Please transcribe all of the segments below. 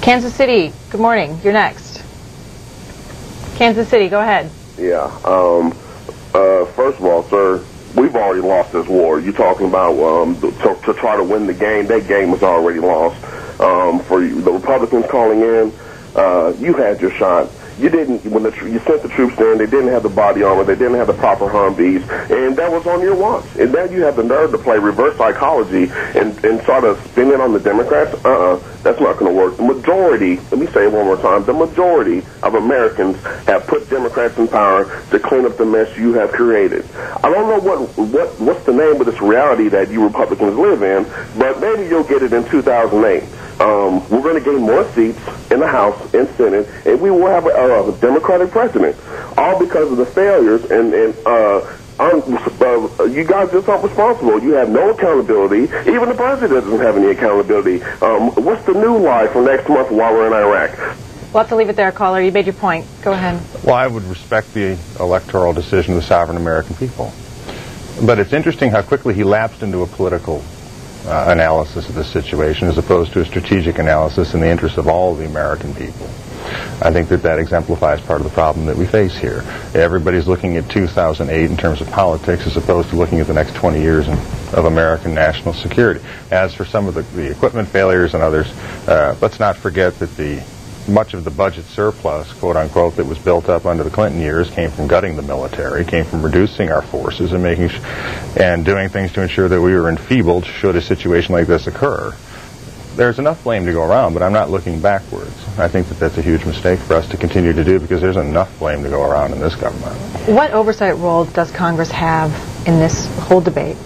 Kansas City, good morning. You're next. Kansas City, go ahead. Yeah. First of all, sir, we've already lost this war. You're talking about to try to win the game. That game was already lost. For the Republicans calling in, you had your shot. You didn't, when you sent the troops in, they didn't have the body armor, they didn't have the proper Humvees, and that was on your watch. And now you have the nerve to play reverse psychology and try to spin it on the Democrats? That's not going to work. The majority, let me say it one more time, the majority of Americans have put Democrats in power to clean up the mess you have created. I don't know what's the name of this reality that you Republicans live in, but maybe you'll get it in 2008. We're going to gain more seats in the House and Senate, and we will have a Democratic president, all because of the failures. And you guys just aren't responsible. You have no accountability. Even the president doesn't have any accountability. What's the new lie for next month while we're in Iraq? We'll have to leave it there, caller. You made your point. Go ahead. Well, I would respect the electoral decision of the sovereign American people. But it's interesting how quickly he lapsed into a political analysis of the situation as opposed to a strategic analysis in the interest of all of the American people. I think that exemplifies part of the problem that we face here. Everybody's looking at 2008 in terms of politics as opposed to looking at the next 20 years of American national security. As for some of the equipment failures and others, let's not forget that much of the budget surplus, quote unquote, that was built up under the Clinton years came from gutting the military, came from reducing our forces and doing things to ensure that we were enfeebled should a situation like this occur. There's enough blame to go around, but I'm not looking backwards. I think that that's a huge mistake for us to continue to do because there's enough blame to go around in this government. What oversight role does Congress have in this whole debate?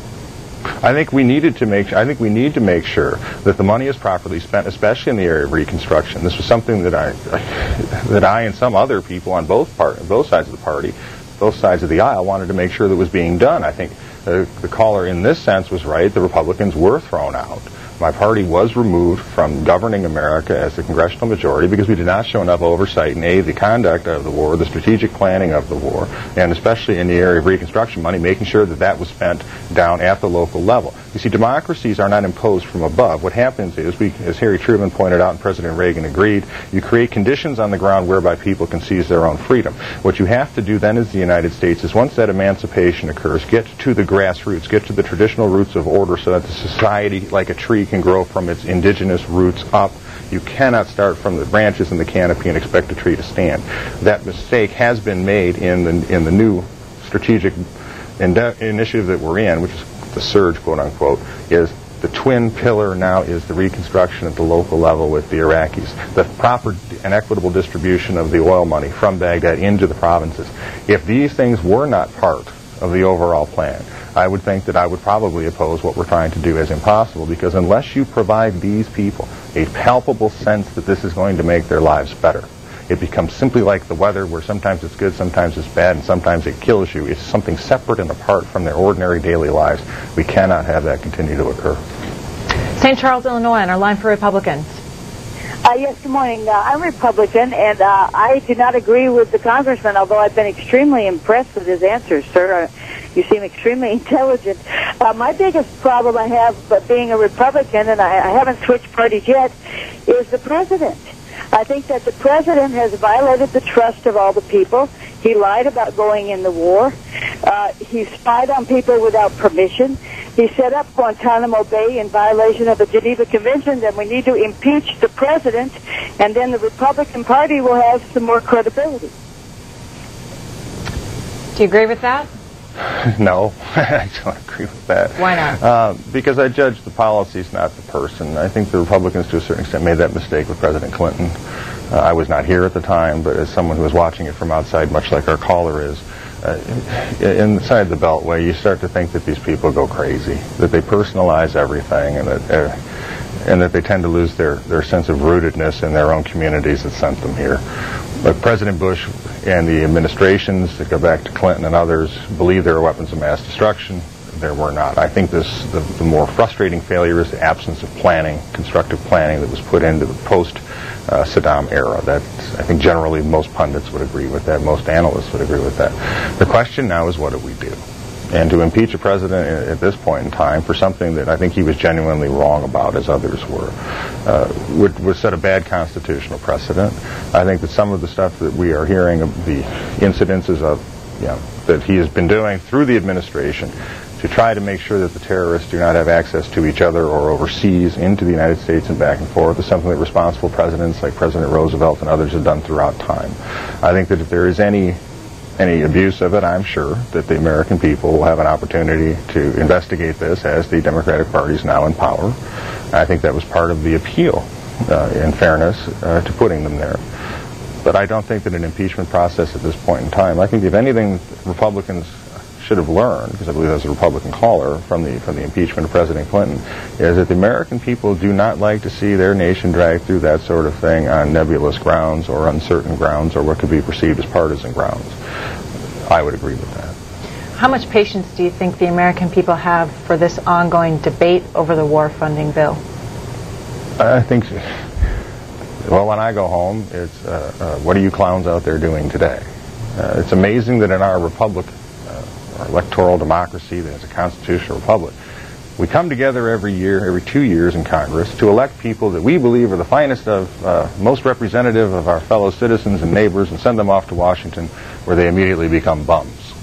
I think we need to make sure that the money is properly spent, especially in the area of reconstruction. This was something that I and some other people on both sides of the party, both sides of the aisle, wanted to make sure that was being done. I think the caller in this sense was right. The Republicans were thrown out. My party was removed from governing America as the congressional majority because we did not show enough oversight in the conduct of the war, the strategic planning of the war, and especially in the area of reconstruction money, making sure that was spent down at the local level. You see, democracies are not imposed from above. What happens is, as Harry Truman pointed out and President Reagan agreed, you create conditions on the ground whereby people can seize their own freedom. What you have to do then as the United States is once that emancipation occurs, get to the grassroots, get to the traditional roots of order so that the society, like a tree, can grow from its indigenous roots up. You cannot start from the branches in the canopy and expect a tree to stand. That mistake has been made in the new strategic initiative that we're in, which is the surge, quote unquote, is the twin pillar now is the reconstruction at the local level with the Iraqis, the proper and equitable distribution of the oil money from Baghdad into the provinces. If these things were not part of the overall plan, I would think that I would probably oppose what we're trying to do as impossible, because unless you provide these people a palpable sense that this is going to make their lives better, it becomes simply like the weather, where sometimes it's good, sometimes it's bad, and sometimes it kills you. It's something separate and apart from their ordinary daily lives. We cannot have that continue to occur. St. Charles, Illinois, on our line for Republicans. Yes, good morning. I'm Republican, and I do not agree with the congressman, although I've been extremely impressed with his answers, sir. You seem extremely intelligent. My biggest problem I have being a Republican, and I haven't switched parties yet, is the president. I think that the president has violated the trust of all the people. He lied about going in the war. He spied on people without permission. He set up Guantanamo Bay in violation of the Geneva Conventions, and we need to impeach the president, and then the Republican Party will have some more credibility. Do you agree with that? No, I don't agree with that. Why not? Because I judge the policies, not the person. I think the Republicans, to a certain extent, made that mistake with President Clinton. I was not here at the time, but as someone who was watching it from outside, much like our caller is, inside the Beltway, you start to think that these people go crazy, that they personalize everything, and that they tend to lose their sense of rootedness in their own communities that sent them here. But President Bush and the administrations that go back to Clinton and others believe there are weapons of mass destruction. There were not. I think the more frustrating failure is the absence of planning, constructive planning that was put into the post-Saddam era. I think generally most pundits would agree with that, most analysts would agree with that. The question now is, what do we do? And to impeach a president at this point in time for something that I think he was genuinely wrong about, as others were, would set a bad constitutional precedent. I think that some of the stuff that we are hearing of the incidences of, that he has been doing through the administration to try to make sure that the terrorists do not have access to each other or overseas into the United States and back and forth is something that responsible presidents like President Roosevelt and others have done throughout time. I think that if there is any abuse of it, I'm sure that the American people will have an opportunity to investigate this as the Democratic Party is now in power. I think that was part of the appeal, in fairness, to putting them there. But I don't think that an impeachment process at this point in time, I think if anything Republicans should have learned, because I believe that's a Republican caller from the impeachment of President Clinton, is that the American people do not like to see their nation dragged through that sort of thing on nebulous grounds or uncertain grounds or what could be perceived as partisan grounds. I would agree with that. How much patience do you think the American people have for this ongoing debate over the war funding bill? I think, well, when I go home, it's what are you clowns out there doing today? It's amazing that in our republic, our electoral democracy, that is a constitutional republic, we come together every year, every 2 years in Congress to elect people that we believe are the finest of, most representative of our fellow citizens and neighbors and send them off to Washington where they immediately become bums.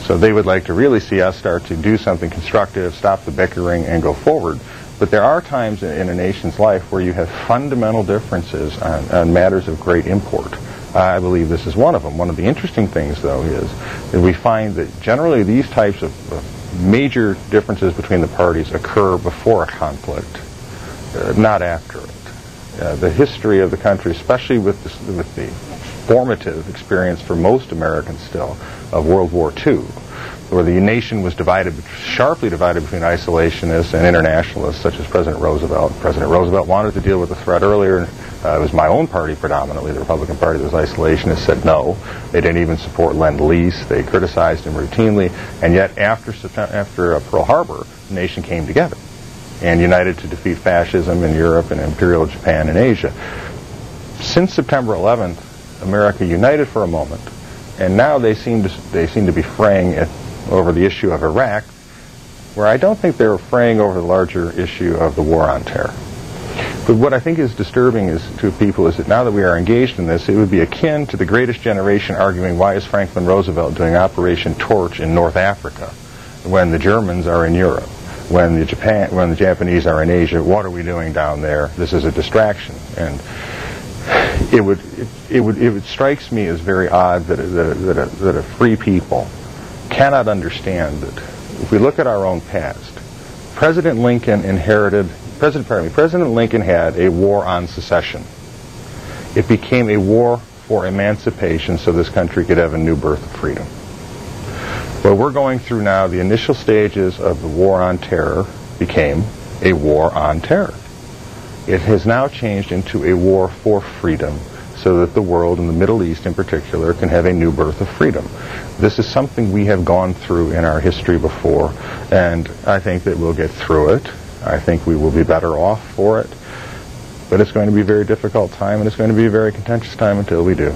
So they would like to really see us start to do something constructive, stop the bickering, and go forward. But there are times in a nation's life where you have fundamental differences on matters of great import. I believe this is one of them. One of the interesting things, though, is that we find that generally these types of major differences between the parties occur before a conflict, not after it. The history of the country, especially with the formative experience for most Americans still of World War II, where the nation was sharply divided between isolationists and internationalists, such as President Roosevelt. President Roosevelt wanted to deal with the threat earlier. It was my own party predominantly, the Republican Party, that was isolationist, said no. They didn't even support Lend-Lease. They criticized him routinely. And yet, after Pearl Harbor, the nation came together and united to defeat fascism in Europe and Imperial Japan in Asia. Since September 11th, America united for a moment, and now they seem to be fraying over the issue of Iraq, where I don't think they're fraying over the larger issue of the war on terror. But what I think is disturbing to people is that now that we are engaged in this, it would be akin to the greatest generation arguing, why is Franklin Roosevelt doing Operation Torch in North Africa when the Germans are in Europe, when the Japanese are in Asia? What are we doing down there? This is a distraction. And it strikes me as very odd that a free people cannot understand that if we look at our own past, President Lincoln had a war on secession. It became a war for emancipation so this country could have a new birth of freedom. What we're going through now, the initial stages of the war on terror became a war on terror. It has now changed into a war for freedom so that the world, and the Middle East in particular, can have a new birth of freedom. This is something we have gone through in our history before, and I think that we'll get through it. I think we will be better off for it. But it's going to be a very difficult time, and it's going to be a very contentious time until we do.